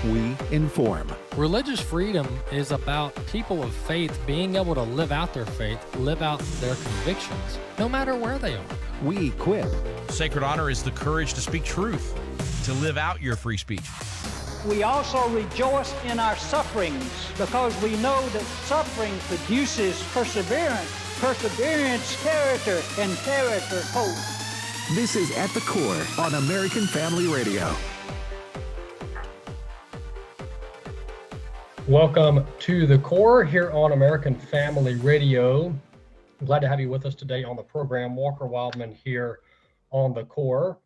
we inform. Religious freedom is about people of faith being able to live out their faith, live out their convictions, no matter where they are. We equip. Sacred honor is the courage to speak truth, to live out your free speech. We also rejoice in our sufferings because we know that suffering produces perseverance, perseverance, character, and character, hope. This is At the Core on American Family Radio. Welcome to the Core here on American Family Radio. I'm glad to have you with us today on the program. Walker Wildmon here on the Core.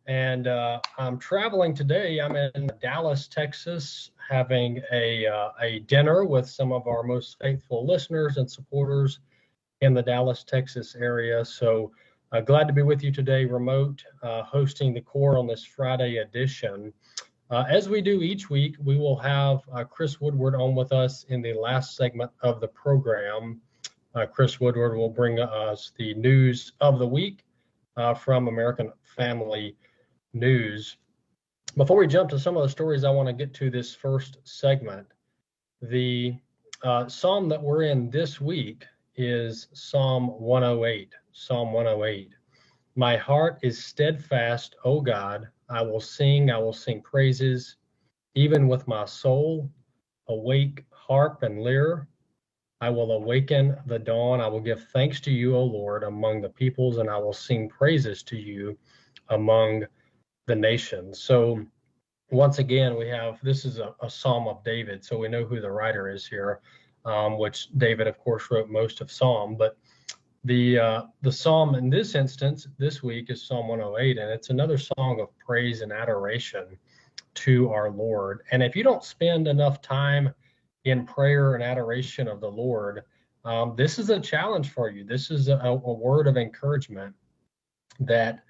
And I'm traveling today. I'm in Dallas, Texas, having a dinner with some of our most faithful listeners and supporters in the Dallas, Texas area. So glad to be with you today, remote, hosting the Core on this Friday edition. As we do each week, we will have Chris Woodward on with us in the last segment of the program. Chris Woodward will bring us the news of the week from American Family News. Before we jump to some of the stories I want to get to this first segment, the psalm that we're in this week is Psalm 108. Psalm 108. My heart is steadfast, O God. I will sing praises, even with my soul. Awake, harp and lyre. I will awaken the dawn. I will give thanks to you, O Lord, among the peoples, and I will sing praises to you among the nations. So once again, this is a Psalm of David, so we know who the writer is here, which David, of course, wrote most of Psalm, but the psalm in this instance this week is Psalm 108, and it's another song of praise and adoration to our Lord. And if you don't spend enough time in prayer and adoration of the Lord, this is a challenge for you. This is a word of encouragement that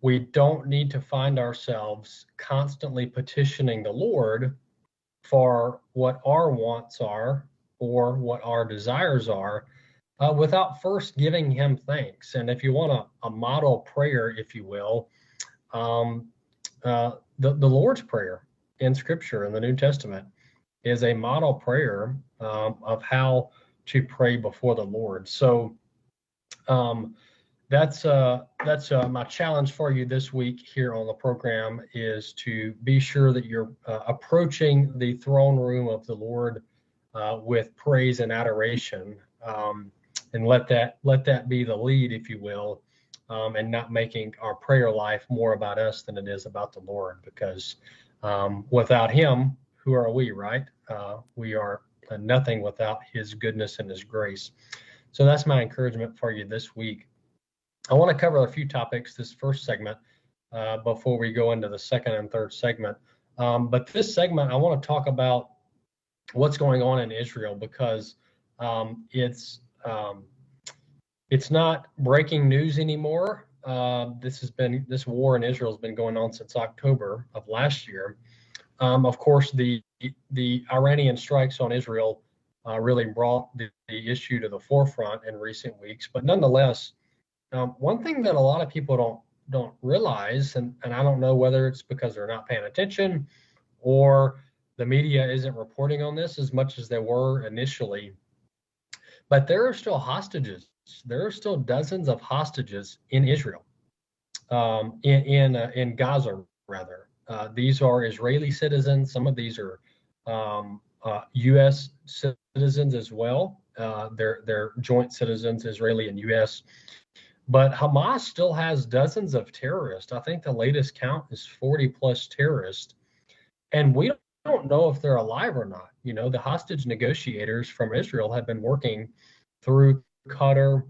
we don't need to find ourselves constantly petitioning the Lord for what our wants are or what our desires are, without first giving him thanks. And if you want a model prayer, if you will, the Lord's Prayer in Scripture in the New Testament is a model prayer of how to pray before the Lord. So that's my challenge for you this week here on the program, is to be sure that you're approaching the throne room of the Lord with praise and adoration. And let that be the lead, if you will, and not making our prayer life more about us than it is about the Lord, because without him, who are we, right? We are nothing without his goodness and his grace. So that's my encouragement for you this week. I want to cover a few topics this first segment before we go into the second and third segment. But this segment, I want to talk about what's going on in Israel, because it's not breaking news anymore. This war in Israel has been going on since October of last year. Of course, the Iranian strikes on Israel really brought the issue to the forefront in recent weeks. But nonetheless, one thing that a lot of people don't realize, and I don't know whether it's because they're not paying attention or the media isn't reporting on this as much as they were initially, but there are still hostages. There are still dozens of hostages in Israel, in Gaza, rather. These are Israeli citizens. Some of these are U.S. citizens as well. They're joint citizens, Israeli and U.S. But Hamas still has dozens of terrorists. I think the latest count is 40 plus terrorists. And we don't know if they're alive or not. You know, the hostage negotiators from Israel have been working through Qatar,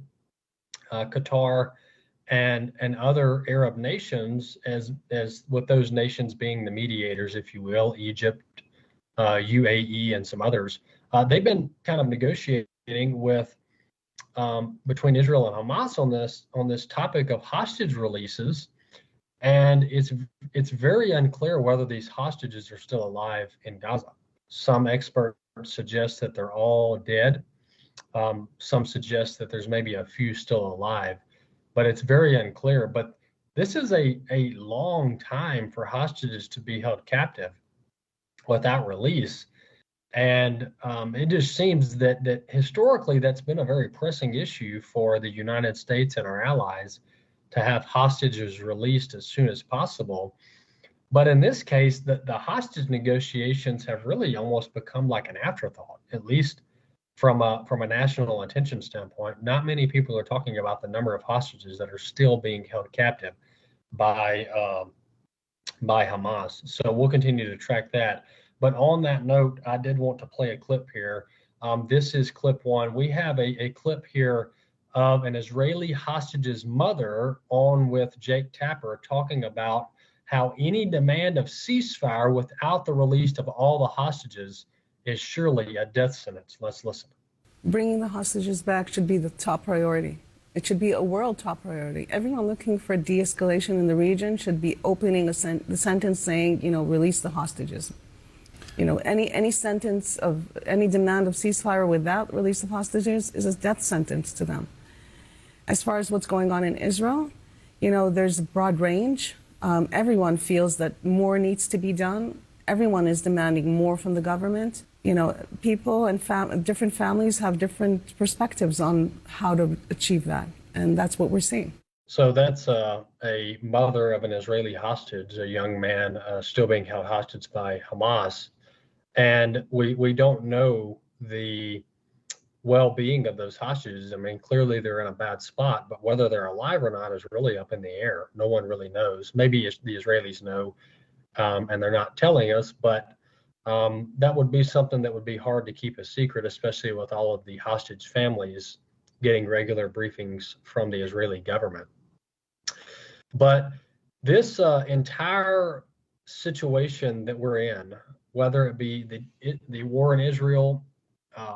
and other Arab nations, as with those nations being the mediators, if you will, Egypt, UAE, and some others. They've been kind of negotiating with between Israel and Hamas on this topic of hostage releases, and it's very unclear whether these hostages are still alive in Gaza. Some experts suggest that they're all dead. Some suggest that there's maybe a few still alive, but it's very unclear. But this is a long time for hostages to be held captive. without release. And it just seems that historically that's been a very pressing issue for the United States and our allies to have hostages released as soon as possible. But in this case, the hostage negotiations have really almost become like an afterthought, at least from a national attention standpoint. Not many people are talking about the number of hostages that are still being held captive by by Hamas. So we'll continue to track that. But on that note, I did want to play a clip here. This is clip one. We have a clip here of an Israeli hostage's mother on with Jake Tapper talking about how any demand of ceasefire without the release of all the hostages is surely a death sentence. Let's listen. Bringing the hostages back should be the top priority. It should be a world top priority. Everyone looking for de-escalation in the region should be opening the sentence saying, release the hostages. Any sentence of any demand of ceasefire without release of hostages is a death sentence to them. As far as what's going on in Israel, there's a broad range. Everyone feels that more needs to be done. Everyone is demanding more from the government. People and different families have different perspectives on how to achieve that. And that's what we're seeing. So that's a mother of an Israeli hostage, a young man still being held hostage by Hamas. And we don't know the well-being of those hostages. I mean, clearly they're in a bad spot, but whether they're alive or not is really up in the air. No one really knows. Maybe the Israelis know, and they're not telling us, but that would be something that would be hard to keep a secret, especially with all of the hostage families getting regular briefings from the Israeli government. But this entire situation that we're in, whether it be the war in Israel,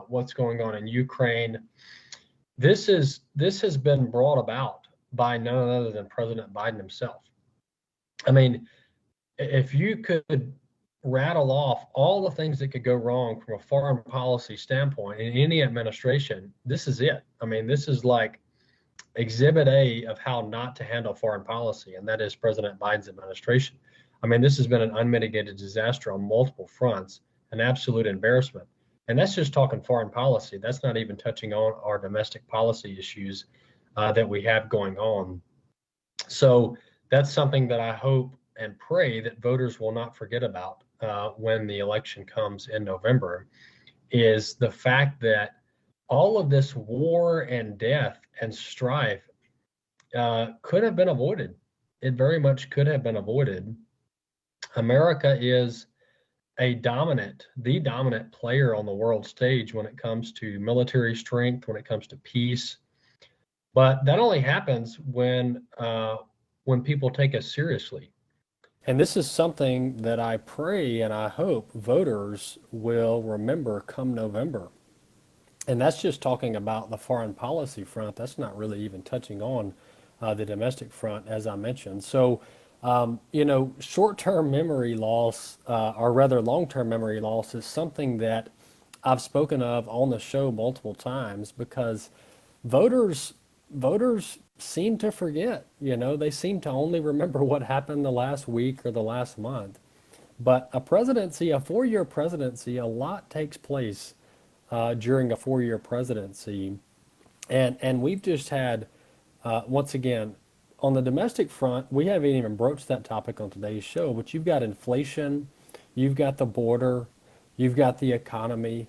what's going on in Ukraine, this has been brought about by none other than President Biden himself. I mean, if you could rattle off all the things that could go wrong from a foreign policy standpoint in any administration, this is it. I mean, this is like exhibit A of how not to handle foreign policy, and that is President Biden's administration. I mean, this has been an unmitigated disaster on multiple fronts, an absolute embarrassment. And that's just talking foreign policy. That's not even touching on our domestic policy issues that we have going on. So that's something that I hope and pray that voters will not forget about when the election comes in November, is the fact that all of this war and death and strife could have been avoided. It very much could have been avoided. America is the dominant player on the world stage when it comes to military strength, when it comes to peace. But that only happens when people take us seriously. And this is something that I pray and I hope voters will remember come November. And that's just talking about the foreign policy front. That's not really even touching on the domestic front, as I mentioned. So, short-term memory loss, or rather long-term memory loss, is something that I've spoken of on the show multiple times because voters seem to forget. They seem to only remember what happened the last week or the last month. But a 4-year presidency, a lot takes place during a 4-year presidency. And we've just had, once again, on the domestic front, we haven't even broached that topic on today's show, but you've got inflation, you've got the border, you've got the economy,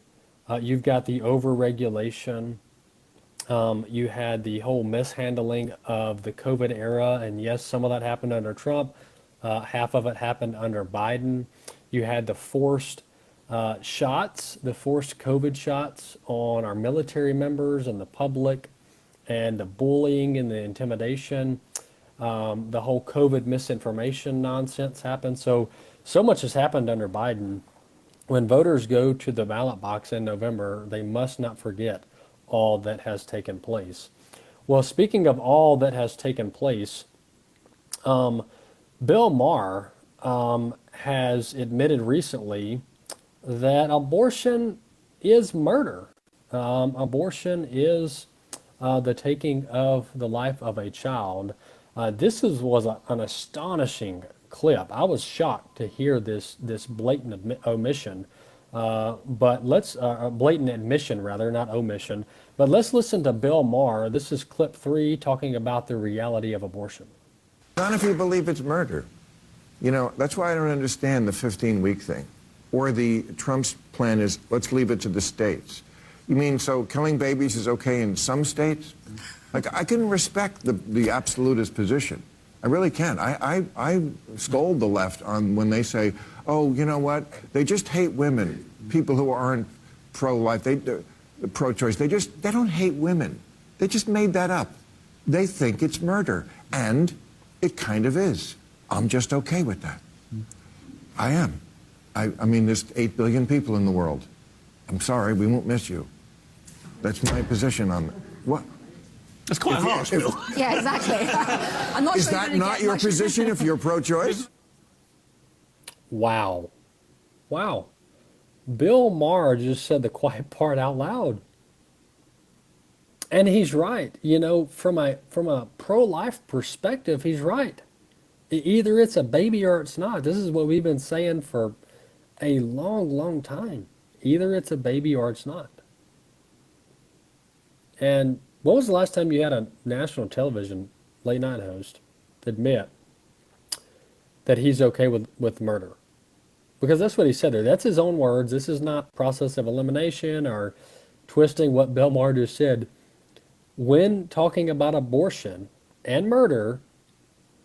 you've got the overregulation, you had the whole mishandling of the COVID era, and yes, some of that happened under Trump, half of it happened under Biden. You had the forced shots, the forced COVID shots on our military members and the public, and the bullying and the intimidation. The whole COVID misinformation nonsense happened. So much has happened under Biden. When voters go to the ballot box in November, they must not forget all that has taken place. Well, speaking of all that has taken place, Bill Maher has admitted recently that abortion is murder. Abortion is the taking of the life of a child. This was an astonishing clip. I was shocked to hear this blatant omission, but let's blatant admission rather, not omission. But let's listen to Bill Maher. This is clip 3 talking about the reality of abortion. None of you believe it's murder. You know, that's why I don't understand the 15-week thing. Or the Trump's plan is, let's leave it to the states. You mean, so killing babies is okay in some states? Like, I can respect the absolutist position. I really can. I scold the left on when they say, oh, you know what? They just hate women, people who aren't pro-life, pro-choice. They don't hate women. They just made that up. They think it's murder. And it kind of is. I'm just okay with that. I am. I mean, there's 8 billion people in the world. I'm sorry, we won't miss you. That's my position on what. That's quite harsh, Bill. Yeah, exactly. I'm not Is sure that not your position if you're pro-choice? Wow. Wow. Bill Maher just said the quiet part out loud. And he's right. You know, from a pro-life perspective, he's right. Either it's a baby or it's not. This is what we've been saying for a long, long time. Either it's a baby or it's not. And when was the last time you had a national television late night host admit that he's okay with murder? Because that's what he said there. That's his own words. This is not process of elimination or twisting what Bill Maher just said. When talking about abortion and murder,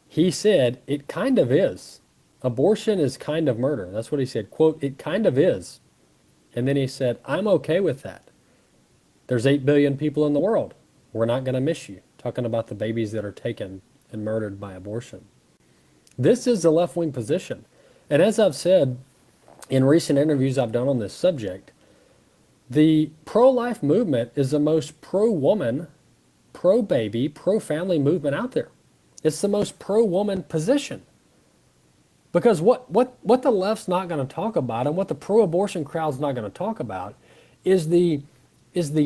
he said it kind of is. Abortion is kind of murder. That's what he said. Quote, it kind of is. And then he said, I'm okay with that. There's 8 billion people in the world. We're not going to miss you. Talking about the babies that are taken and murdered by abortion. This is the left-wing position. And as I've said in recent interviews I've done on this subject, the pro-life movement is the most pro-woman, pro-baby, pro-family movement out there. It's the most pro-woman position. Because what the left's not going to talk about and what the pro-abortion crowd's not going to talk about is the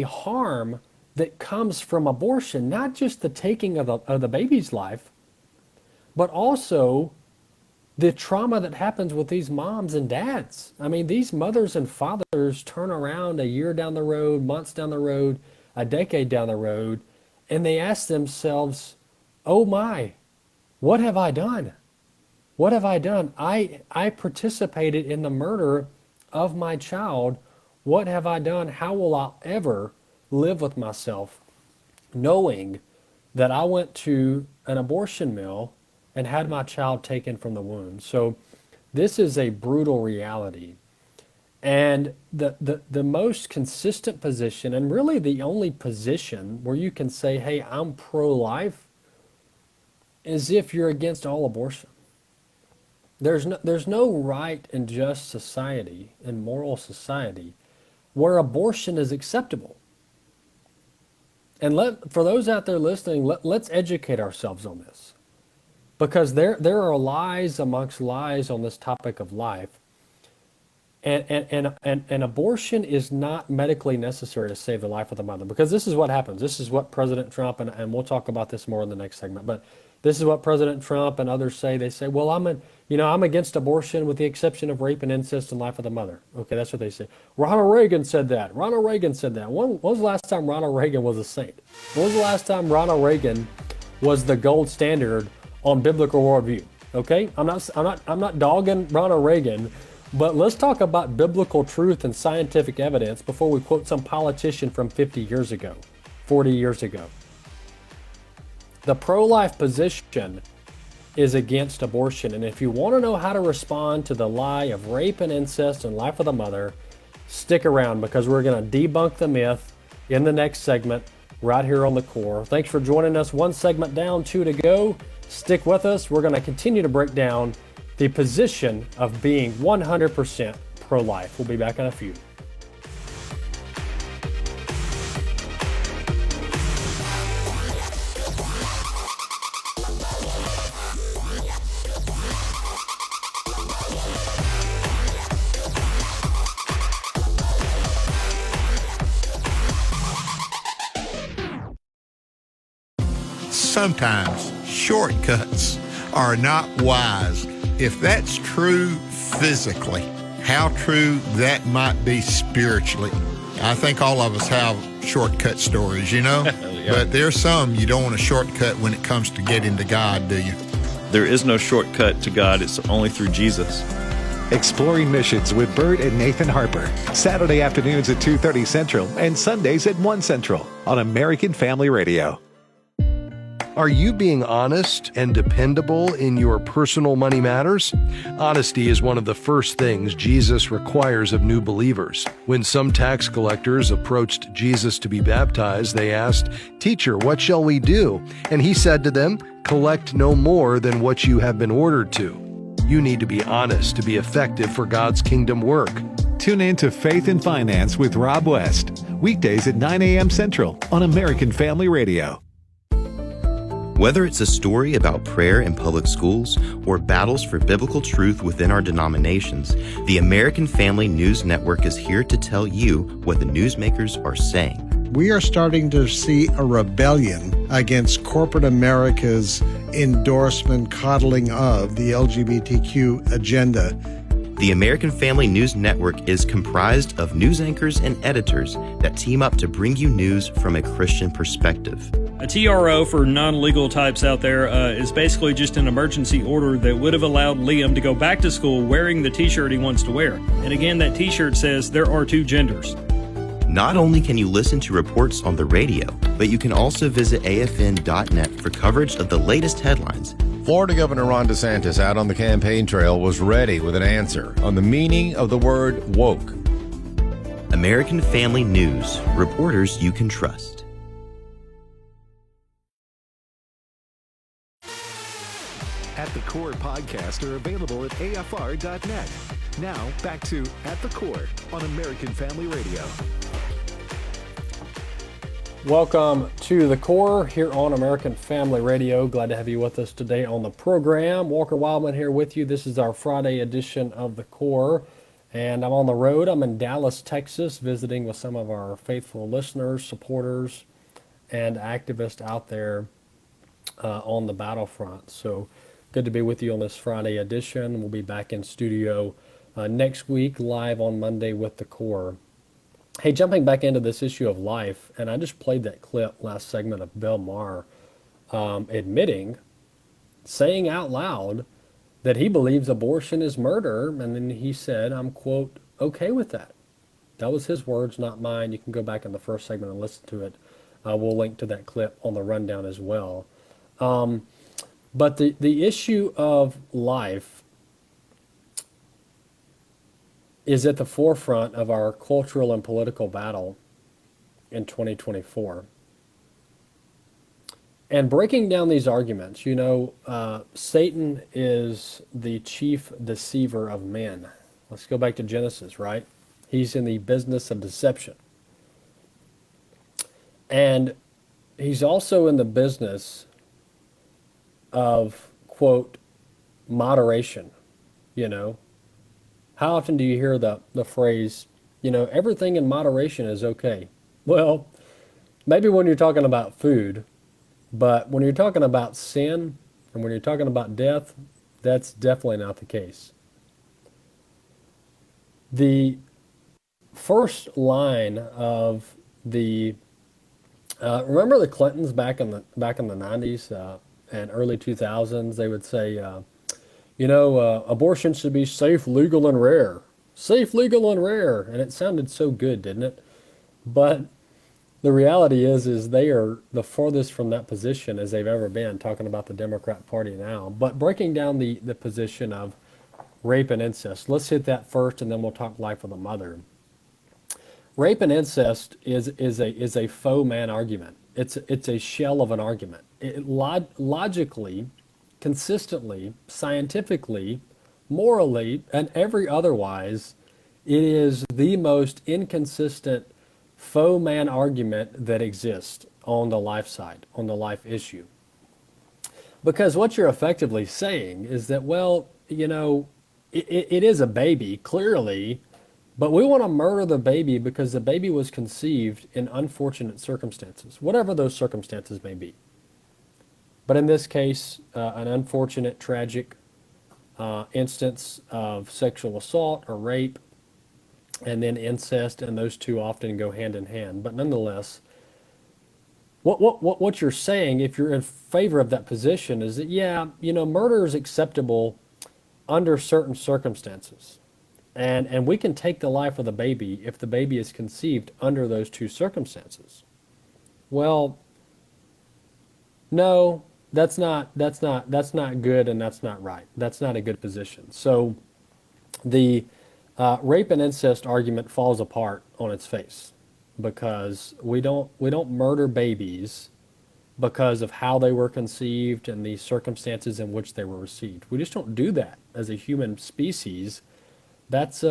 harm that comes from abortion, not just the taking of the baby's life, but also the trauma that happens with these moms and dads. I mean, these mothers and fathers turn around a year down the road, months down the road, a decade down the road, and they ask themselves, oh my, what have I done? What have I done? I participated in the murder of my child. What have I done? How will I ever live with myself knowing that I went to an abortion mill and had my child taken from the womb? So this is a brutal reality. And the most consistent position, and really the only position where you can say, hey, I'm pro-life, is if you're against all abortion. There's no right and just society and moral society where abortion is acceptable. And for those out there listening, let's educate ourselves on this. Because there are lies amongst lies on this topic of life. And abortion is not medically necessary to save the life of the mother. Because this is what happens. This is what President Trump, and we'll talk about this more in the next segment, but this is what President Trump and others say. They say, well, I'm against abortion with the exception of rape and incest and life of the mother. Okay, that's what they say. Ronald Reagan said that. Ronald Reagan said that. When was the last time Ronald Reagan was a saint? When was the last time Ronald Reagan was the gold standard on biblical worldview? Okay, I'm not dogging Ronald Reagan, but let's talk about biblical truth and scientific evidence before we quote some politician from 50 years ago, 40 years ago. The pro-life position is against abortion. And if you want to know how to respond to the lie of rape and incest and life of the mother, stick around because we're going to debunk the myth in the next segment right here on the Core. Thanks for joining us. One segment down, 2 to go. Stick with us. We're going to continue to break down the position of being 100% pro-life. We'll be back in a few. Sometimes shortcuts are not wise. If that's true physically, how true that might be spiritually. I think all of us have shortcut stories, you know? Yeah. But there's some you don't want a shortcut when it comes to getting to God, do you? There is no shortcut to God. It's only through Jesus. Exploring Missions with Bert and Nathan Harper. Saturday afternoons at 2:30 Central and Sundays at 1 Central on American Family Radio. Are you being honest and dependable in your personal money matters? Honesty is one of the first things Jesus requires of new believers. When some tax collectors approached Jesus to be baptized, they asked, "Teacher, what shall we do?" And he said to them, "Collect no more than what you have been ordered to." You need to be honest to be effective for God's kingdom work. Tune in to Faith and Finance with Rob West. Weekdays at 9 a.m. Central on American Family Radio. Whether it's a story about prayer in public schools or battles for biblical truth within our denominations, the American Family News Network is here to tell you what the newsmakers are saying. We are starting to see a rebellion against corporate America's endorsement, coddling of the LGBTQ agenda. The American Family News Network is comprised of news anchors and editors that team up to bring you news from a Christian perspective. A TRO for non-legal types out there is basically just an emergency order that would have allowed Liam to go back to school wearing the t-shirt he wants to wear. And again, that t-shirt says there are two genders. Not only can you listen to reports on the radio, but you can also visit afn.net for coverage of the latest headlines. Florida Governor Ron DeSantis out on the campaign trail was ready with an answer on the meaning of the word woke. American Family News, reporters you can trust. At the Core podcasts are available at afr.net. Now, back to At the Core on American Family Radio. Welcome to The Core here on American Family Radio. Glad to have you with us today on the program. Walker Wildmon here with you. This is our Friday edition of The Core, and I'm on the road. I'm in Dallas, Texas, visiting with some of our faithful listeners, supporters, and activists out there on the battlefront. So good to be with you on this Friday edition. We'll be back in studio next week, live on Monday with The Core. Hey, jumping back into this issue of life, and I just played that clip last segment of Bill Maher saying out loud that he believes abortion is murder, and then he said, I'm, quote, okay with that. That was his words, not mine. You can go back in the first segment and listen to it. We'll link to that clip on the rundown as well. But the issue of life is at the forefront of our cultural and political battle in 2024. And breaking down these arguments, you know, Satan is the chief deceiver of men. Let's go back to Genesis, right? He's in the business of deception. And he's also in the business of, quote, moderation, you know. How often do you hear the phrase, you know, everything in moderation is okay? Well, maybe when you're talking about food, but when you're talking about sin and when you're talking about death, that's definitely not the case. The first line of the remember the Clintons back in the 90s and early 2000s, they would say, abortion should be safe, legal, and rare. Safe, legal, and rare. And it sounded so good, didn't it? But the reality is they are the farthest from that position as they've ever been, talking about the Democrat Party now. But breaking down the position of rape and incest, let's hit that first, and then we'll talk life of the mother. Rape and incest is a faux man argument. It's a shell of an argument. Logically, consistently, scientifically, morally, and every otherwise, it is the most inconsistent faux man argument that exists on the life side, on the life issue. Because what you're effectively saying is that, well, you know, it is a baby, clearly, but we want to murder the baby because the baby was conceived in unfortunate circumstances, whatever those circumstances may be. But in this case, an unfortunate, tragic instance of sexual assault or rape, and then incest, and those two often go hand in hand. But nonetheless, what you're saying, if you're in favor of that position, is that, yeah, murder is acceptable under certain circumstances. And we can take the life of the baby if the baby is conceived under those two circumstances. Well, no, that's not good, and that's not right. That's not a good position. So the rape and incest argument falls apart on its face, because we don't murder babies because of how they were conceived and the circumstances in which they were received. We just don't do that as a human species. That's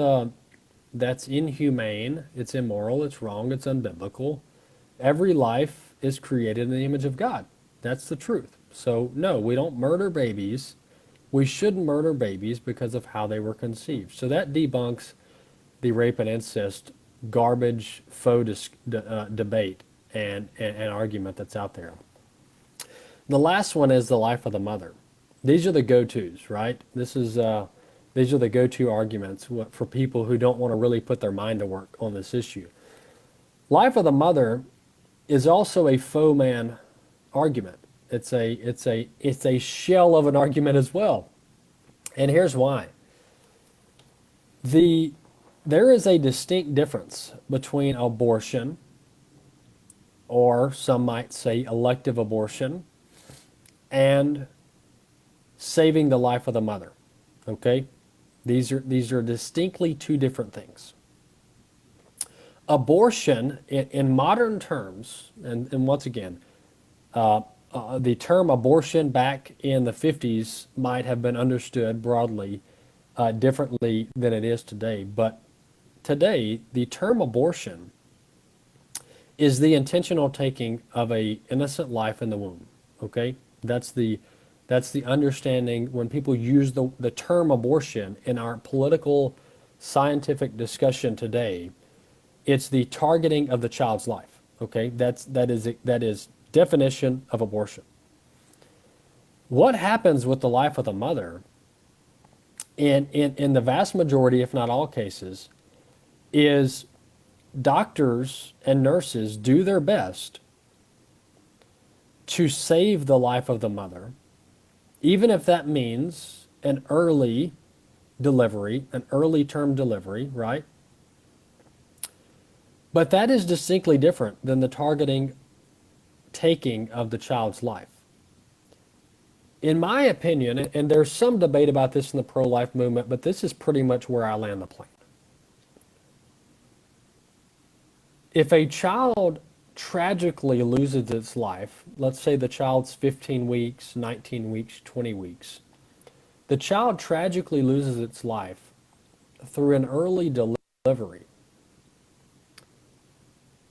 inhumane, it's immoral, it's wrong, it's unbiblical. Every life is created in the image of God. That's the truth. So no, we don't murder babies. We shouldn't murder babies because of how they were conceived. So that debunks the rape and incest garbage faux debate and argument that's out there. The last one is the life of the mother. These are the go-tos, right? These are the go-to arguments for people who don't want to really put their mind to work on this issue. Life of the mother is also a faux man argument. It's a shell of an argument as well. And here's why. There is a distinct difference between abortion, or some might say elective abortion, and saving the life of the mother. Okay? These are distinctly two different things. Abortion, in modern terms, and once again, the term abortion back in the 50s might have been understood broadly differently than it is today. But today, the term abortion is the intentional taking of an innocent life in the womb. Okay? That's the understanding when people use the term abortion in our political, scientific discussion today. It's the targeting of the child's life. Okay, that is definition of abortion. What happens with the life of the mother, in the vast majority, if not all cases, is doctors and nurses do their best to save the life of the mother, even if that means an early delivery, an early term delivery, right? But that is distinctly different than the taking of the child's life. In my opinion, and there's some debate about this in the pro-life movement, but this is pretty much where I land the plane. If a child tragically loses its life, let's say the child's 15 weeks, 19 weeks, 20 weeks, the child tragically loses its life through an early delivery.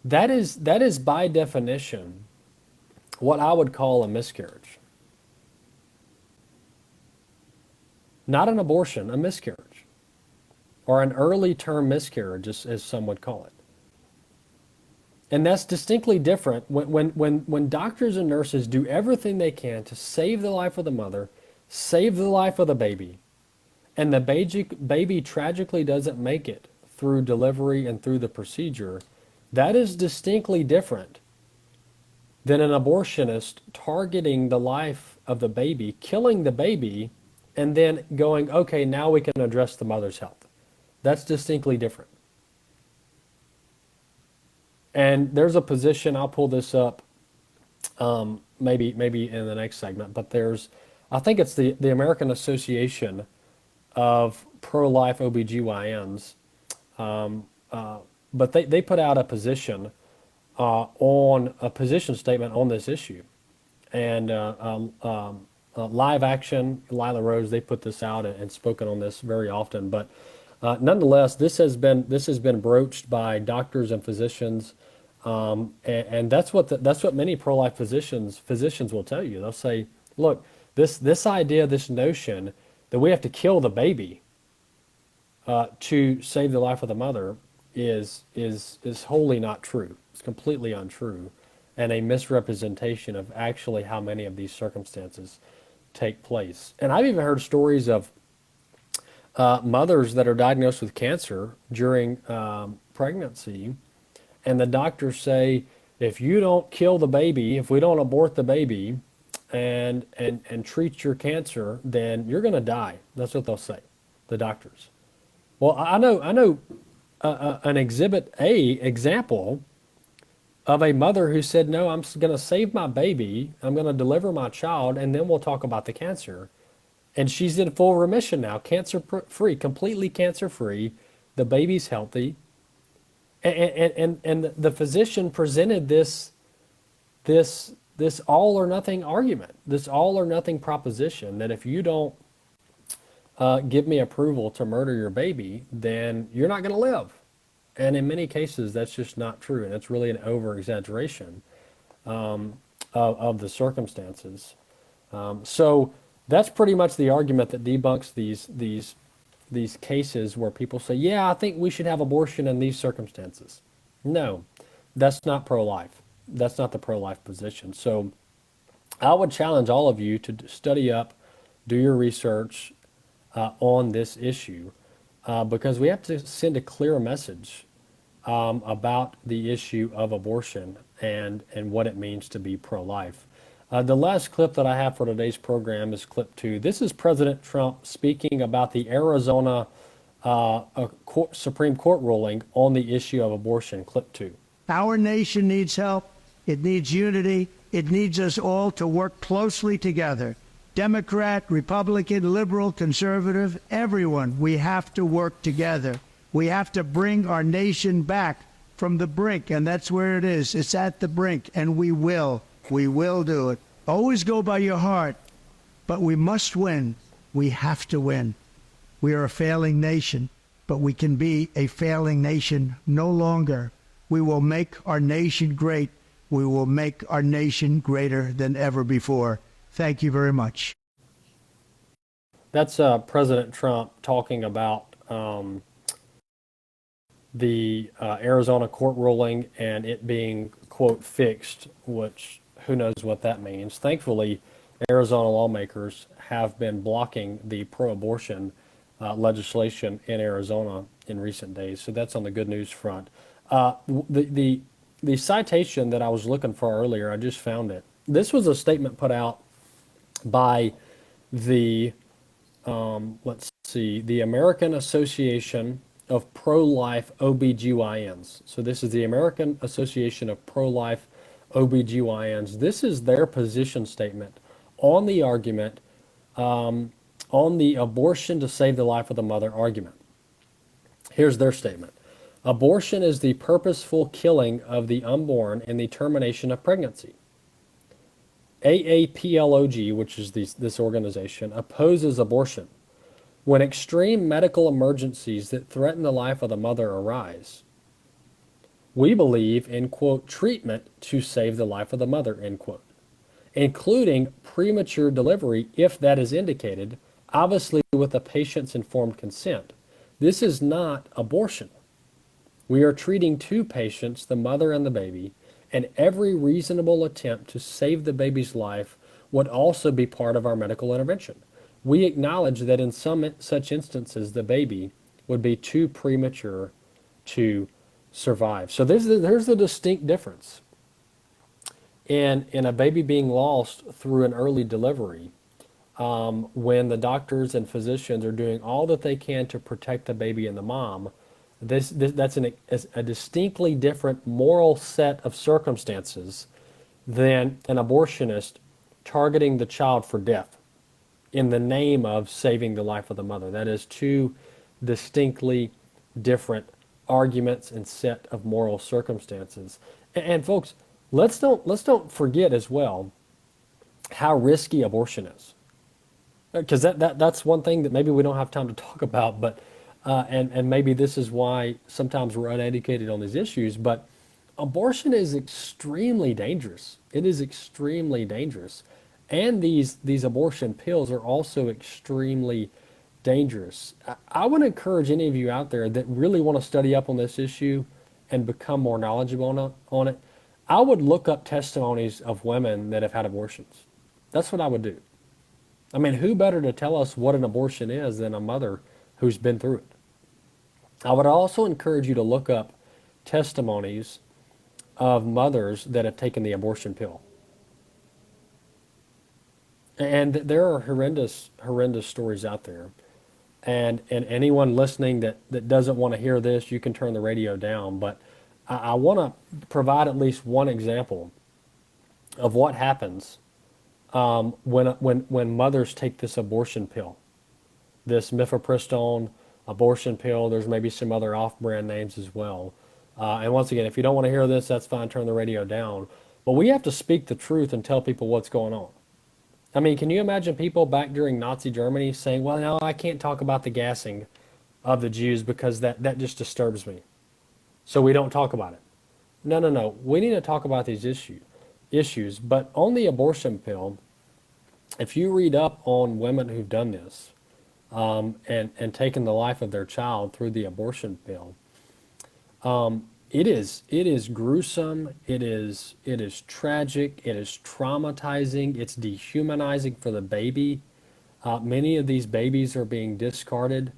That is by definition what I would call a miscarriage. Not an abortion, a miscarriage. Or an early term miscarriage, as some would call it. And that's distinctly different when doctors and nurses do everything they can to save the life of the mother, save the life of the baby, and the baby tragically doesn't make it through delivery and through the procedure. That is distinctly different than an abortionist targeting the life of the baby, killing the baby, and then going, okay, now we can address the mother's health. That's distinctly different. And there's a position, I'll pull this up maybe in the next segment, but I think it's the American Association of Pro-Life OBGYNs, but they put out a position on a position statement on this issue. And Live Action, Lila Rose, they put this out and spoken on this very often. But nonetheless, this has been broached by doctors and physicians, and that's what many pro-life physicians will tell you. They'll say, look, this idea, this notion that we have to kill the baby to save the life of the mother is wholly not true. It's completely untrue, and a misrepresentation of actually how many of these circumstances take place. And I've even heard stories of mothers that are diagnosed with cancer during pregnancy, and the doctors say, if you don't kill the baby, if we don't abort the baby and treat your cancer, then you're going to die. That's what they'll say, the doctors. Well, I know an Exhibit A example of a mother who said, no, I'm going to save my baby, I'm going to deliver my child, and then we'll talk about the cancer. And she's in full remission now, cancer-free, completely cancer-free. The baby's healthy. And the physician presented this all or nothing argument, this all or nothing proposition that if you don't give me approval to murder your baby, then you're not going to live. And in many cases, that's just not true. And it's really an over-exaggeration of the circumstances. So that's pretty much the argument that debunks these cases where people say, yeah, I think we should have abortion in these circumstances. No, that's not pro-life. That's not the pro-life position. So I would challenge all of you to study up, do your research on this issue, because we have to send a clear message about the issue of abortion and what it means to be pro-life. The last clip that I have for today's program is clip 2. This is President Trump speaking about the Arizona Supreme Court ruling on the issue of abortion. Clip 2. Our nation needs help. It needs unity. It needs us all to work closely together. Democrat, Republican, liberal, conservative, everyone, we have to work together. We have to bring our nation back from the brink, and that's where it is. It's at the brink, and we will. We will do it. Always go by your heart, but we must win. We have to win. We are a failing nation, but we can be a failing nation no longer. We will make our nation great. We will make our nation greater than ever before. Thank you very much. That's President Trump talking about the Arizona court ruling and it being, quote, fixed, which who knows what that means. Thankfully, Arizona lawmakers have been blocking the pro-abortion legislation in Arizona in recent days. So that's on the good news front. The citation that I was looking for earlier, I just found it. This was a statement put out by the, the American Association of Pro-Life OBGYNs. So this is the American Association of Pro-Life OBGYNs. This is their position statement on the argument, on the abortion to save the life of the mother argument. Here's their statement. Abortion is the purposeful killing of the unborn and the termination of pregnancy. AAPLOG, which is this organization, opposes abortion. When extreme medical emergencies that threaten the life of the mother arise, we believe in, quote, treatment to save the life of the mother, end quote, including premature delivery if that is indicated, obviously with the patient's informed consent. This is not abortion. We are treating two patients, the mother and the baby, and every reasonable attempt to save the baby's life would also be part of our medical intervention. We acknowledge that in some such instances, the baby would be too premature to survive. So there's a distinct difference in a baby being lost through an early delivery when the doctors and physicians are doing all that they can to protect the baby and the mom. That's a distinctly different moral set of circumstances than an abortionist targeting the child for death in the name of saving the life of the mother. That is two distinctly different arguments and set of moral circumstances. And folks, let's don't forget as well how risky abortion is, because that's one thing that maybe we don't have time to talk about, but and maybe this is why sometimes we're uneducated on these issues, but abortion is extremely dangerous. It is extremely dangerous. And these abortion pills are also extremely dangerous. I would encourage any of you out there that really want to study up on this issue and become more knowledgeable on it. I would look up testimonies of women that have had abortions. That's what I would do. I mean, who better to tell us what an abortion is than a mother who's been through it. I would also encourage you to look up testimonies of mothers that have taken the abortion pill. And there are horrendous stories out there. And anyone listening that doesn't want to hear this, you can turn the radio down. But I want to provide at least one example of what happens when mothers take this abortion pill, this mifepristone abortion pill. There's maybe some other off-brand names as well. And once again, if you don't want to hear this, that's fine. Turn the radio down. But we have to speak the truth and tell people what's going on. I mean, can you imagine people back during Nazi Germany saying, well, no, I can't talk about the gassing of the Jews because that just disturbs me. So we don't talk about it. No. We need to talk about these issues. But on the abortion pill, if you read up on women who've done this and taken the life of their child through the abortion pill, it is gruesome. It is tragic. It is traumatizing. It's dehumanizing for the baby. Many of these babies are being discarded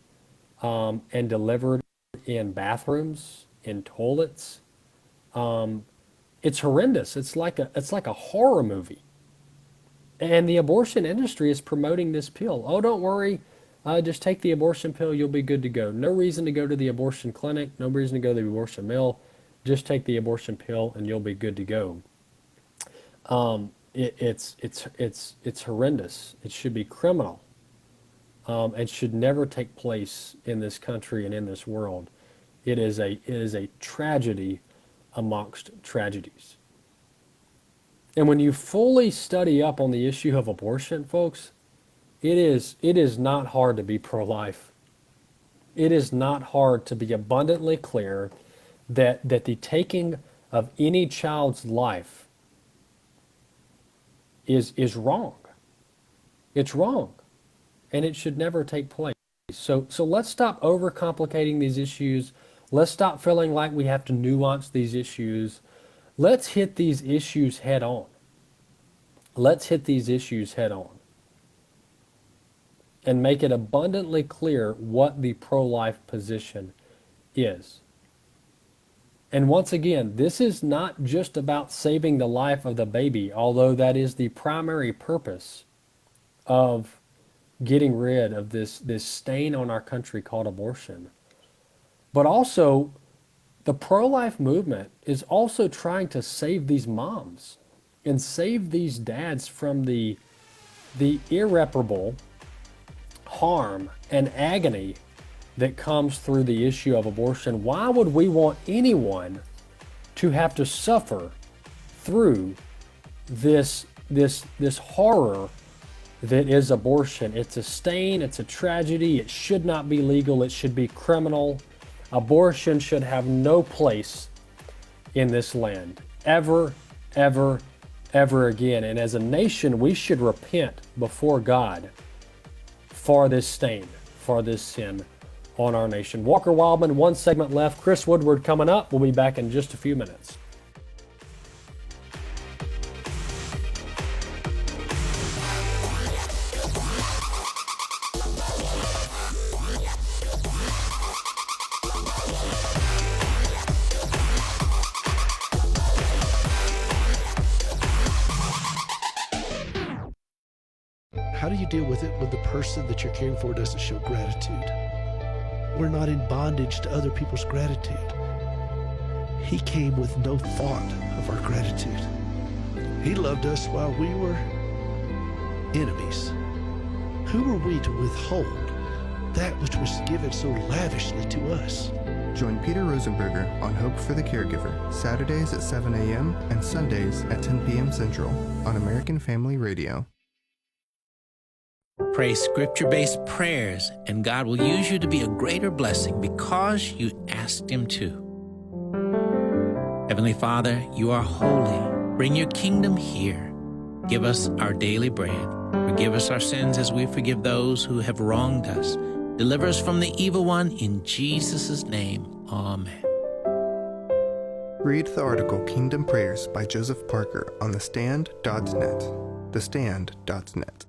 and delivered in bathrooms, in toilets. It's horrendous. It's like a horror movie. And the abortion industry is promoting this pill. Oh, don't worry. Just take the abortion pill. You'll be good to go. No reason to go to the abortion clinic. No reason to go to the abortion mill. Just take the abortion pill and you'll be good to go. It's horrendous. It should be criminal. And should never take place in this country and in this world. It is a tragedy amongst tragedies. And when you fully study up on the issue of abortion, folks, it is not hard to be pro-life. It is not hard to be abundantly clear that the taking of any child's life is wrong. It's wrong. And it should never take place. So let's stop overcomplicating these issues. Let's stop feeling like we have to nuance these issues. Let's hit these issues head on. Let's hit these issues head on. And make it abundantly clear what the pro-life position is. And once again, this is not just about saving the life of the baby, although that is the primary purpose of getting rid of this stain on our country called abortion. But also, the pro-life movement is also trying to save these moms and save these dads from the irreparable harm and agony that comes through the issue of abortion. Why would we want anyone to have to suffer through this horror that is abortion? It's a stain, it's a tragedy, it should not be legal, it should be criminal. Abortion should have no place in this land, ever, ever, ever again. And as a nation, we should repent before God for this stain, for this sin on our nation. Walker Wildmon, one segment left. Chris Woodward coming up. We'll be back in just a few minutes. How do you deal with it when the person that you're caring for doesn't show gratitude? We're not in bondage to other people's gratitude. He came with no thought of our gratitude. He loved us while we were enemies. Who are we to withhold that which was given so lavishly to us? Join Peter Rosenberger on Hope for the Caregiver, Saturdays at 7 a.m. and Sundays at 10 p.m. Central on American Family Radio. Pray scripture-based prayers, and God will use you to be a greater blessing because you asked Him to. Heavenly Father, you are holy. Bring your kingdom here. Give us our daily bread. Forgive us our sins as we forgive those who have wronged us. Deliver us from the evil one in Jesus' name. Amen. Read the article Kingdom Prayers by Joseph Parker on thestand.net. Thestand.net.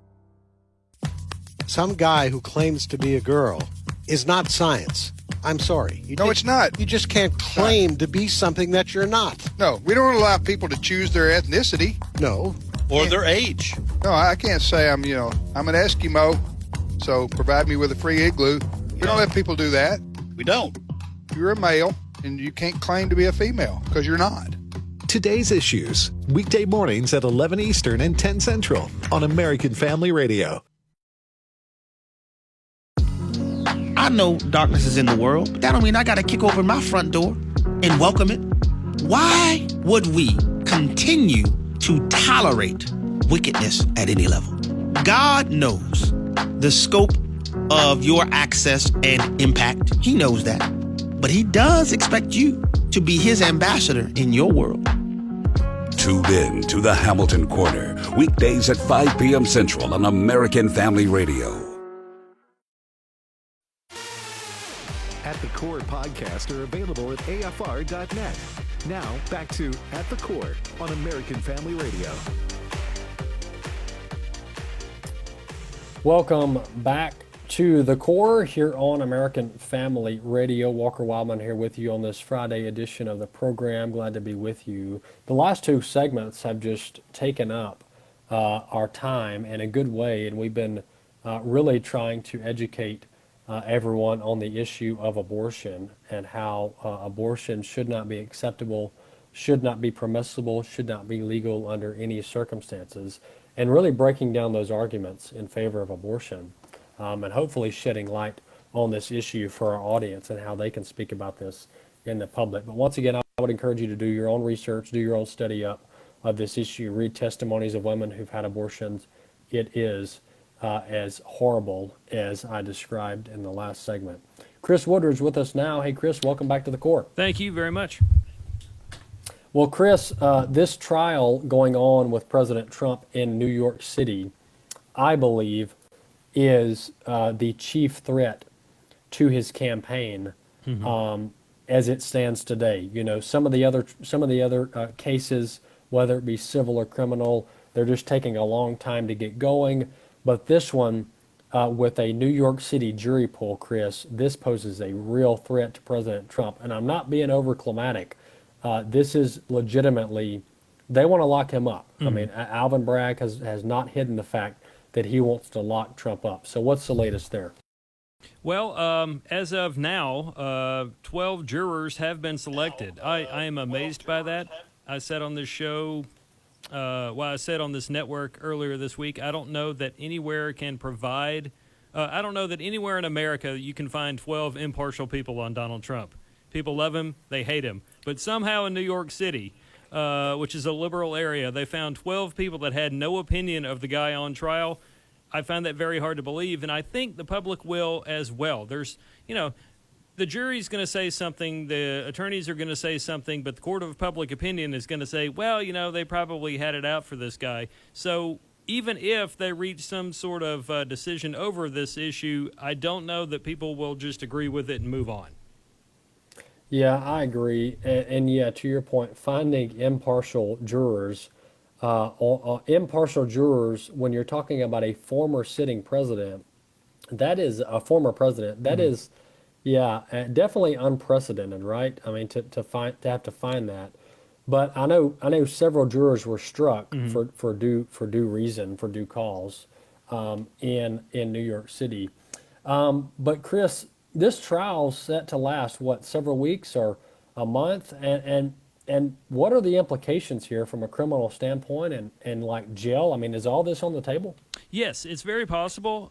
Some guy who claims to be a girl is not science. I'm sorry. It's not. You just can't claim to be something that you're not. No, we don't allow people to choose their ethnicity. No. Or their age. No, I can't say I'm an Eskimo, so provide me with a free igloo. We don't let people do that. We don't. You're a male, and you can't claim to be a female, because you're not. Today's Issues, weekday mornings at 11 Eastern and 10 Central on American Family Radio. I know darkness is in the world, but that don't mean I gotta kick open my front door and welcome it. Why would we continue to tolerate wickedness at any level? God knows the scope of your access and impact. He knows that. But he does expect you to be his ambassador in your world. Tune in to the Hamilton Corner, weekdays at 5 p.m. Central on American Family Radio. At the Coord podcasts are available at afr.net. Now, back to At the Coord on American Family Radio. Welcome back to the Core here on American Family Radio. Walker Wildmon here with you on this Friday edition of the program. Glad to be with you. The last two segments have just taken up our time in a good way, and we've been really trying to educate everyone on the issue of abortion and how abortion should not be acceptable, should not be permissible, should not be legal under any circumstances, and really breaking down those arguments in favor of abortion. And hopefully shedding light on this issue for our audience and how they can speak about this in the public. But once again, I would encourage you to do your own research, do your own study up of this issue, read testimonies of women who've had abortions. It is as horrible as I described in the last segment. Chris Woodward's with us now. Hey, Chris, welcome back to the Court. Thank you very much. Well, Chris, this trial going on with President Trump in New York City, I believe, is the chief threat to his campaign as it stands today. You know, some of the other cases, whether it be civil or criminal, they're just taking a long time to get going. But this one, with a New York City jury pool, Chris, this poses a real threat to President Trump. And I'm not being overclimatic. This is legitimately, they want to lock him up. I mean, Alvin Bragg has not hidden the fact that he wants to lock Trump up. So what's the latest there? Well, as of now, 12 jurors have been selected. I am amazed by that. I said on this show, I said on this network earlier this week, I don't know that anywhere can provide, I don't know that anywhere in America you can find 12 impartial people on Donald Trump. People love him, they hate him. But somehow in New York City, which is a liberal area, they found 12 people that had no opinion of the guy on trial. I find that very hard to believe, and I think the public will as well. There's, the jury's going to say something, the attorneys are going to say something, but the court of public opinion is going to say, well, they probably had it out for this guy. So even if they reach some sort of decision over this issue, I don't know that people will just agree with it and move on. Yeah, I agree. And yeah, to your point, finding impartial jurors, when you're talking about a former sitting president, that is a former president, that is, definitely unprecedented, right? I mean, to have to find that. But I know several jurors were struck for due reason, for due cause, in New York City. But Chris, this trial's set to last, several weeks or a month? And what are the implications here from a criminal standpoint and like jail? I mean, is all this on the table? Yes, it's very possible.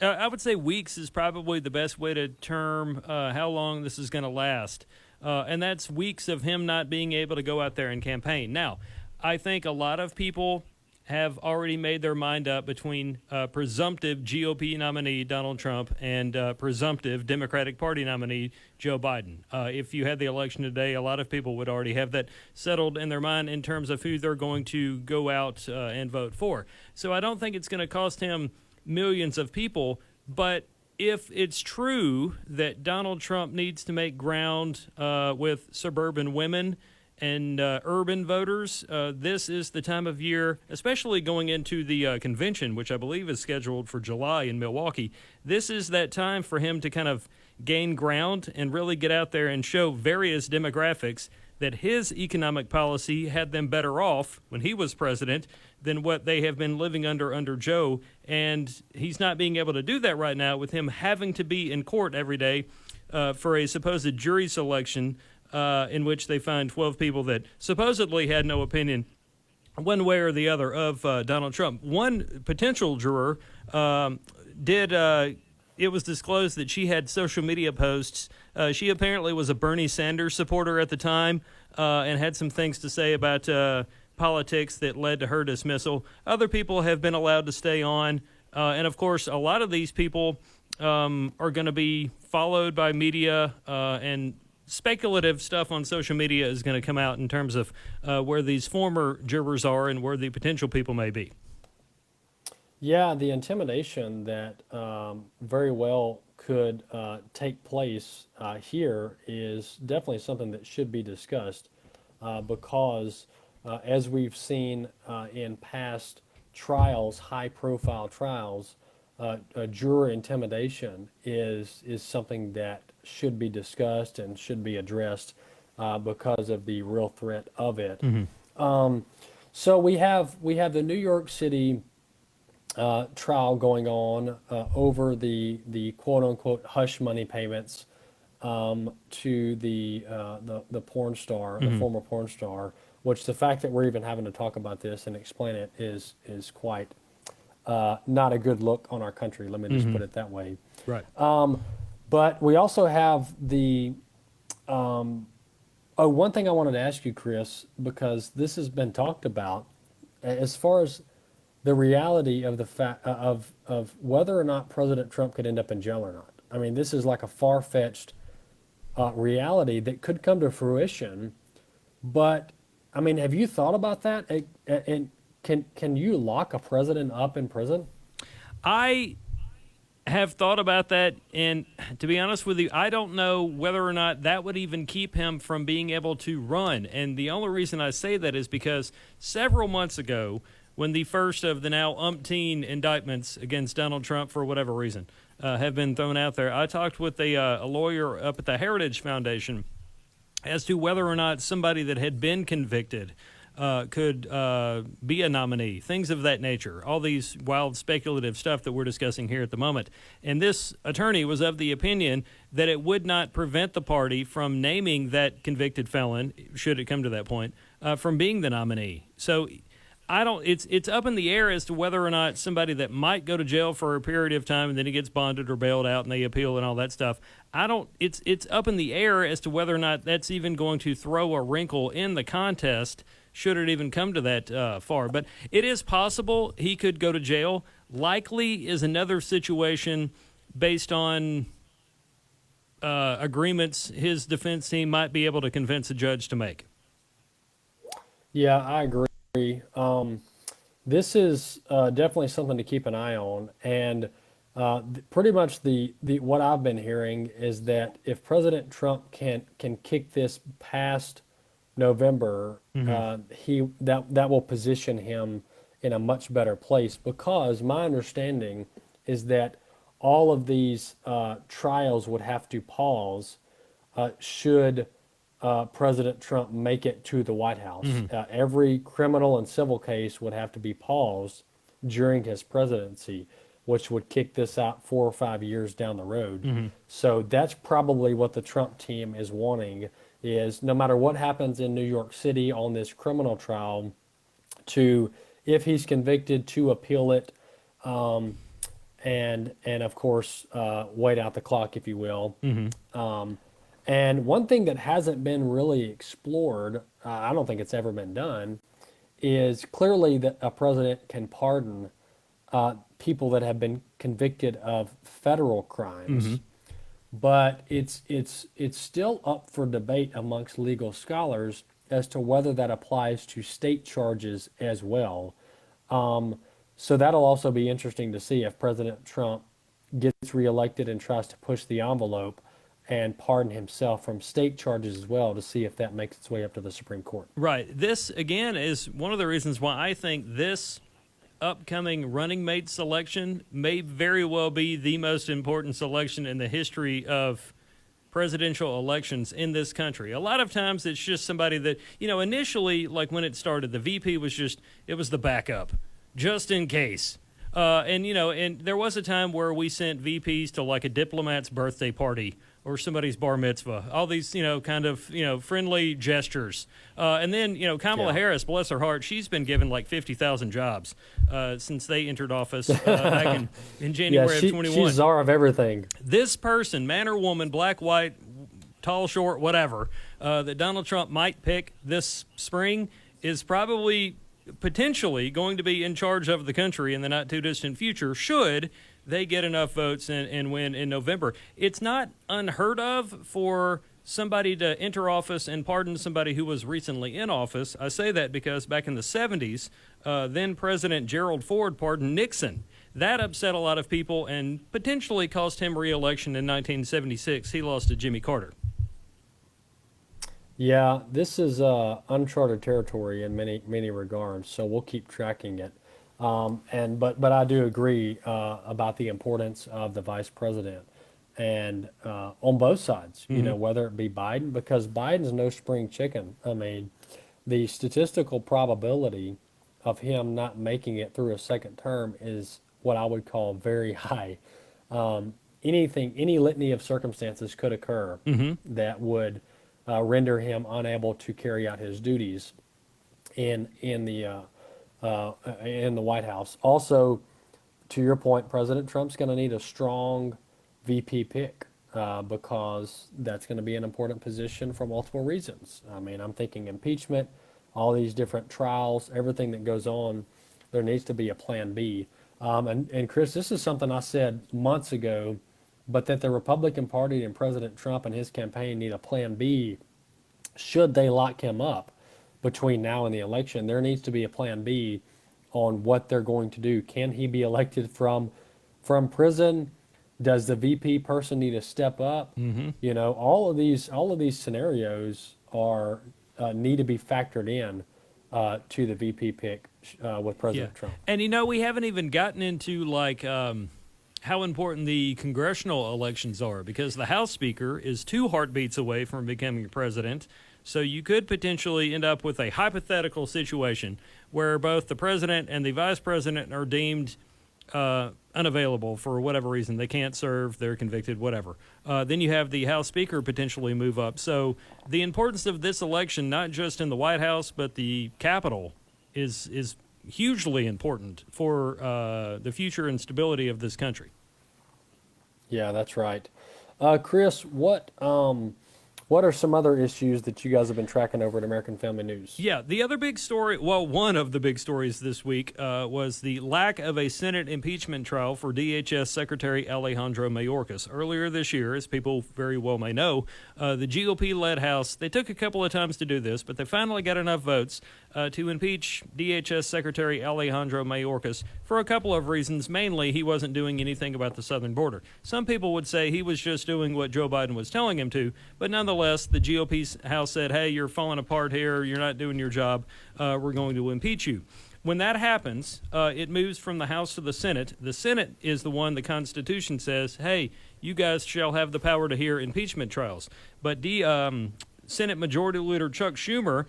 I would say weeks is probably the best way to term how long this is going to last. And that's weeks of him not being able to go out there and campaign. Now, I think a lot of people have already made their mind up between presumptive GOP nominee Donald Trump and presumptive Democratic Party nominee Joe Biden. If you had the election today, a lot of people would already have that settled in their mind in terms of who they're going to go out and vote for. So I don't think it's going to cost him millions of people, but if it's true that Donald Trump needs to make ground with suburban women and urban voters, this is the time of year, especially going into the convention, which I believe is scheduled for July in Milwaukee. This is that time for him to kind of gain ground and really get out there and show various demographics that his economic policy had them better off when he was president than what they have been living under Joe. And he's not being able to do that right now with him having to be in court every day for a supposed jury selection in which they find 12 people that supposedly had no opinion one way or the other of Donald Trump. One potential juror it was disclosed that she had social media posts. She apparently was a Bernie Sanders supporter at the time and had some things to say about politics that led to her dismissal. Other people have been allowed to stay on. And, of course, a lot of these people are going to be followed by media, and speculative stuff on social media is going to come out in terms of where these former jurors are and where the potential people may be. Yeah, the intimidation that very well could take place here is definitely something that should be discussed because, as we've seen in past trials, high-profile trials, juror intimidation is something that should be discussed and should be addressed because of the real threat of it. Mm-hmm. So we have the New York City trial going on over the quote unquote hush money payments to the porn star, the former porn star. Which the fact that we're even having to talk about this and explain it is quite not a good look on our country. Let me just put it that way. Right. But we also have the one thing I wanted to ask you, Chris, because this has been talked about as far as the reality of the fact of whether or not President Trump could end up in jail or not. I mean, this is like a far-fetched reality that could come to fruition. But I mean, have you thought about that? And can you lock a president up in prison? I have thought about that, and to be honest with you, I don't know whether or not that would even keep him from being able to run. And the only reason I say that is because several months ago, when the first of the now umpteen indictments against Donald Trump for whatever reason have been thrown out there, I talked with a lawyer up at the Heritage Foundation as to whether or not somebody that had been convicted could be a nominee, things of that nature, all these wild speculative stuff that we're discussing here at the moment. And this attorney was of the opinion that it would not prevent the party from naming that convicted felon, should it come to that point, from being the nominee. So it's up in the air as to whether or not somebody that might go to jail for a period of time and then he gets bonded or bailed out and they appeal and all that stuff. It's up in the air as to whether or not that's even going to throw a wrinkle in the contest, should it even come to that far. But it is possible he could go to jail. Likely is another situation based on agreements his defense team might be able to convince a judge to make. Yeah, I agree. This is definitely something to keep an eye on, and pretty much the what I've been hearing is that if President Trump can kick this past November, that will position him in a much better place, because my understanding is that all of these trials would have to pause should President Trump make it to the White House. Every criminal and civil case would have to be paused during his presidency, which would kick this out 4 or 5 years down the road. So that's probably what the Trump team is wanting, is no matter what happens in New York City on this criminal trial, to, if he's convicted, to appeal it, and of course wait out the clock, if you will. And one thing that hasn't been really explored, I don't think it's ever been done, is clearly that a president can pardon people that have been convicted of federal crimes. But it's still up for debate amongst legal scholars as to whether that applies to state charges as well. So that'll also be interesting to see if President Trump gets reelected and tries to push the envelope and pardon himself from state charges as well to see if that makes its way up to the Supreme Court. Right. This, again, is one of the reasons why I think this upcoming running mate selection may very well be the most important selection in the history of presidential elections in this country. A lot of times it's just somebody that, initially, like when it started, the VP was it was the backup, just in case. And there was a time where we sent VPs to like a diplomat's birthday party or somebody's bar mitzvah, all these, kind of, friendly gestures. And then, Kamala Harris, bless her heart, she's been given like 50,000 jobs since they entered office back in January of 21. She's czar of everything. This person, man or woman, black, white, tall, short, whatever, that Donald Trump might pick this spring is probably potentially going to be in charge of the country in the not too distant future should they get enough votes and win in November. It's not unheard of for somebody to enter office and pardon somebody who was recently in office. I say that because back in the 70s, then President Gerald Ford pardoned Nixon. That upset a lot of people and potentially cost him re-election in 1976. He lost to Jimmy Carter. Yeah, this is uncharted territory in many regards, so we'll keep tracking it. But I do agree about the importance of the vice president, and on both sides, whether it be Biden, because Biden's no spring chicken. I mean, the statistical probability of him not making it through a second term is what I would call very high. Any litany of circumstances could occur that would render him unable to carry out his duties in the White House. Also, to your point, President Trump's going to need a strong VP pick because that's going to be an important position for multiple reasons. I mean, I'm thinking impeachment, all these different trials, everything that goes on. There needs to be a plan B. And Chris, this is something I said months ago, but that the Republican Party and President Trump and his campaign need a plan B should they lock him up between now and the election. There needs to be a plan B on what they're going to do. Can he be elected from prison? Does the VP person need to step up? All of these scenarios are need to be factored in to the VP pick with President Trump. And we haven't even gotten into how important the congressional elections are, because the House Speaker is 2 heartbeats away from becoming president. So you could potentially end up with a hypothetical situation where both the president and the vice president are deemed unavailable for whatever reason. They can't serve, they're convicted, whatever. Then you have the House Speaker potentially move up. So the importance of this election, not just in the White House, but the Capitol, is hugely important for the future and stability of this country. Yeah, that's right. Chris, what are some other issues that you guys have been tracking over at American Family News? Yeah, the other big story, one of the big stories this week was the lack of a Senate impeachment trial for DHS Secretary Alejandro Mayorkas. Earlier this year, as people very well may know, the GOP-led House, they took a couple of times to do this, but they finally got enough votes to impeach DHS Secretary Alejandro Mayorkas for a couple of reasons. Mainly, he wasn't doing anything about the southern border. Some people would say he was just doing what Joe Biden was telling him to, but nonetheless, the GOP House said, hey, you're falling apart here, you're not doing your job, we're going to impeach you. When that happens, it moves from the House to the Senate. The Senate is the one the Constitution says, hey, you guys shall have the power to hear impeachment trials. But Senate Majority Leader Chuck Schumer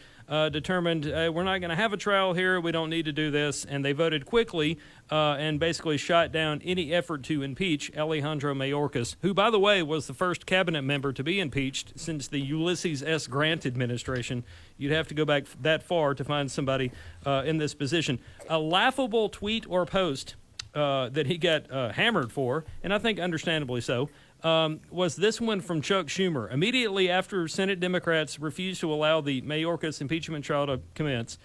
determined we're not going to have a trial here, we don't need to do this, and they voted quickly and basically shot down any effort to impeach Alejandro Mayorkas, who, by the way, was the first cabinet member to be impeached since the Ulysses S. Grant administration. You'd have to go back that far to find somebody in this position. A laughable tweet or post that he got hammered for, and I think understandably so, was this one from Chuck Schumer. Immediately after Senate Democrats refused to allow the Mayorkas impeachment trial to commence,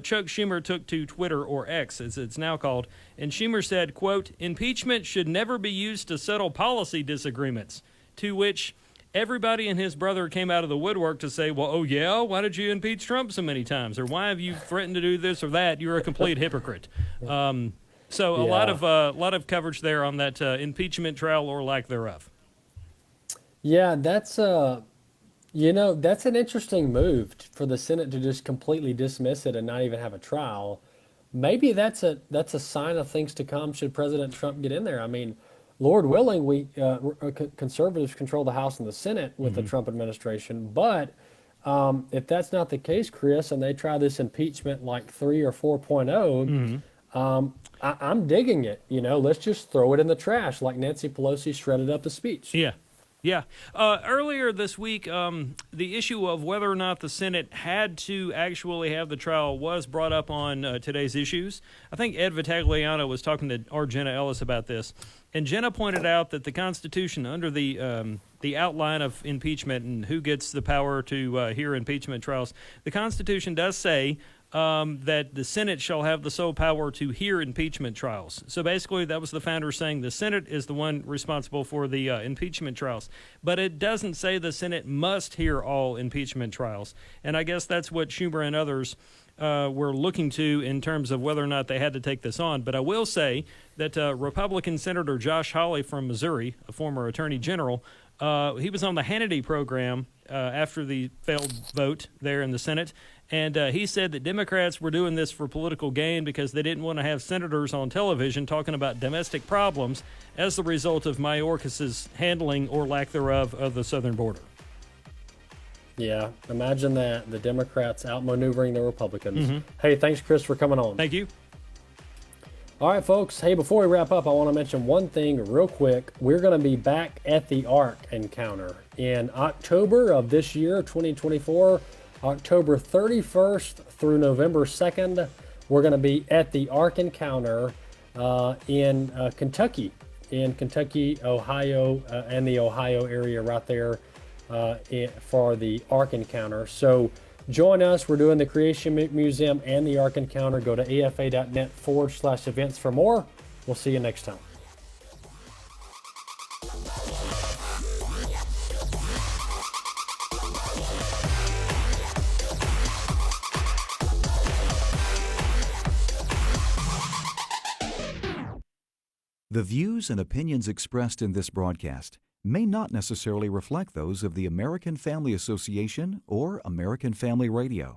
Chuck Schumer took to Twitter, or X as it's now called, and Schumer said, quote, impeachment should never be used to settle policy disagreements, to which everybody and his brother came out of the woodwork to say, well, oh yeah, why did you impeach Trump so many times? Or why have you threatened to do this or that? You're a complete hypocrite. So a lot of coverage there on that impeachment trial or lack thereof. Yeah, that's that's an interesting move for the Senate to just completely dismiss it and not even have a trial. Maybe that's a sign of things to come should President Trump get in there. I mean, Lord willing, we conservatives control the House and the Senate with the Trump administration. But if that's not the case, Chris, and they try this impeachment like 3 or 4.0, I'm digging it. Let's just throw it in the trash like Nancy Pelosi shredded up the speech. Yeah. Yeah. Earlier this week, the issue of whether or not the Senate had to actually have the trial was brought up on today's issues. I think Ed Vitagliano was talking to our Jenna Ellis about this, and Jenna pointed out that the Constitution, under the outline of impeachment and who gets the power to hear impeachment trials, the Constitution does say that the Senate shall have the sole power to hear impeachment trials. So basically, that was the founders saying the Senate is the one responsible for the impeachment trials. But it doesn't say the Senate must hear all impeachment trials. And I guess that's what Schumer and others were looking to in terms of whether or not they had to take this on. But I will say that Republican Senator Josh Hawley from Missouri, a former attorney general, he was on the Hannity program after the failed vote there in the Senate. And he said that Democrats were doing this for political gain because they didn't want to have senators on television talking about domestic problems as the result of Mayorkas's handling or lack thereof of the southern border. Yeah, imagine that, the Democrats outmaneuvering the Republicans. Hey, thanks, Chris, for coming on. Thank you. All right, folks. Hey, before we wrap up, I want to mention one thing real quick. We're going to be back at the Ark Encounter in October of this year, 2024. October 31st through November 2nd, we're going to be at the Ark Encounter in Kentucky, Ohio, and the Ohio area right there for the Ark Encounter. So join us. We're doing the Creation Museum and the Ark Encounter. Go to afa.net/events for more. We'll see you next time. The views and opinions expressed in this broadcast may not necessarily reflect those of the American Family Association or American Family Radio.